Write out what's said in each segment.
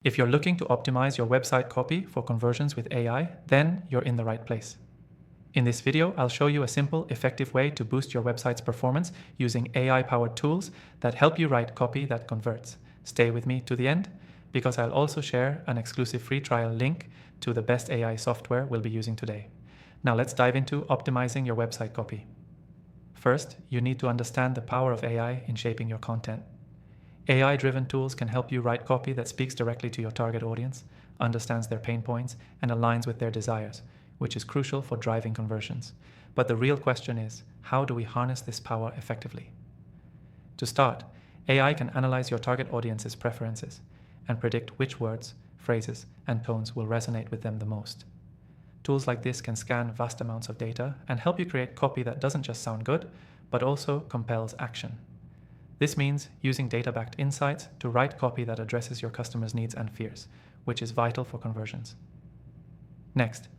If you're looking to optimize your website copy for conversions with AI, then you're in the right place. In this video, I'll show you a simple, effective way to boost your website's performance using AI-powered tools that help you write copy that converts. Stay with me to the end, because I'll also share an exclusive free trial link to the best AI software we'll be using today. Now let's dive into optimizing your website copy. First, you need to understand the power of AI in shaping your content. AI-driven tools can help you write copy that speaks directly to your target audience, understands their pain points, and aligns with their desires, which is crucial for driving conversions. But the real question is, how do we harness this power effectively? To start, AI can analyze your target audience's preferences and predict which words, phrases, and tones will resonate with them the most. Tools like this can scan vast amounts of data and help you create copy that doesn't just sound good, but also compels action. This means using data-backed insights to write copy that addresses your customers' needs and fears, which is vital for conversions. Next,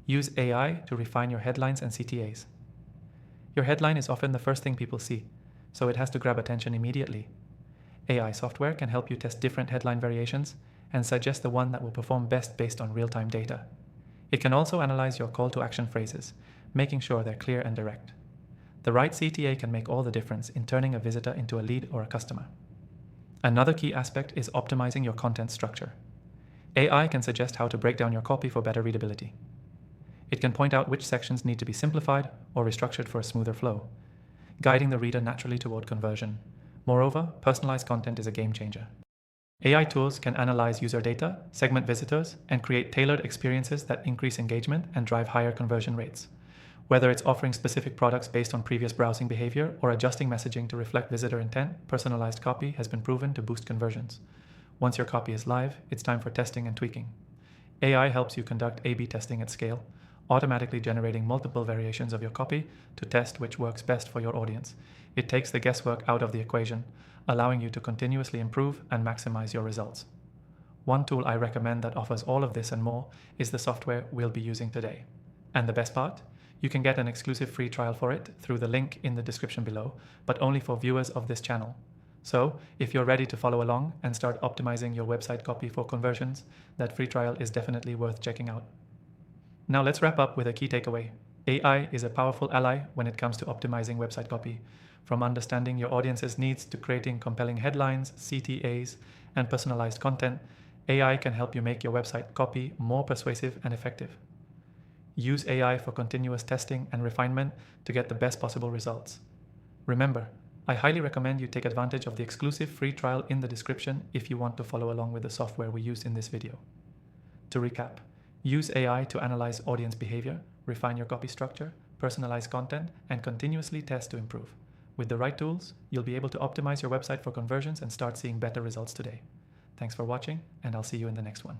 use AI to refine your headlines and CTAs. Your headline is often the first thing people see, so it has to grab attention immediately. AI software can help you test different headline variations and suggest the one that will perform best based on real-time data. It can also analyze your call-to-action phrases, making sure they're clear and direct. The right CTA can make all the difference in turning a visitor into a lead or a customer. Another key aspect is optimizing your content structure. AI can suggest how to break down your copy for better readability. It can point out which sections need to be simplified or restructured for a smoother flow, guiding the reader naturally toward conversion. Moreover, personalized content is a game changer. AI tools can analyze user data, segment visitors, and create tailored experiences that increase engagement and drive higher conversion rates. Whether it's offering specific products based on previous browsing behavior or adjusting messaging to reflect visitor intent, personalized copy has been proven to boost conversions. Once your copy is live, it's time for testing and tweaking. AI helps you conduct A/B testing at scale, automatically generating multiple variations of your copy to test which works best for your audience. It takes the guesswork out of the equation, allowing you to continuously improve and maximize your results. One tool I recommend that offers all of this and more is the software we'll be using today. And the best part? You can get an exclusive free trial for it through the link in the description below, but only for viewers of this channel. So, if you're ready to follow along and start optimizing your website copy for conversions, that free trial is definitely worth checking out. Now let's wrap up with a key takeaway. AI is a powerful ally when it comes to optimizing website copy. From understanding your audience's needs to creating compelling headlines, CTAs, and personalized content, AI can help you make your website copy more persuasive and effective. Use AI for continuous testing and refinement to get the best possible results. Remember, I highly recommend you take advantage of the exclusive free trial in the description if you want to follow along with the software we used in this video. To recap, use AI to analyze audience behavior, refine your copy structure, personalize content, and continuously test to improve. With the right tools, you'll be able to optimize your website for conversions and start seeing better results today. Thanks for watching, and I'll see you in the next one.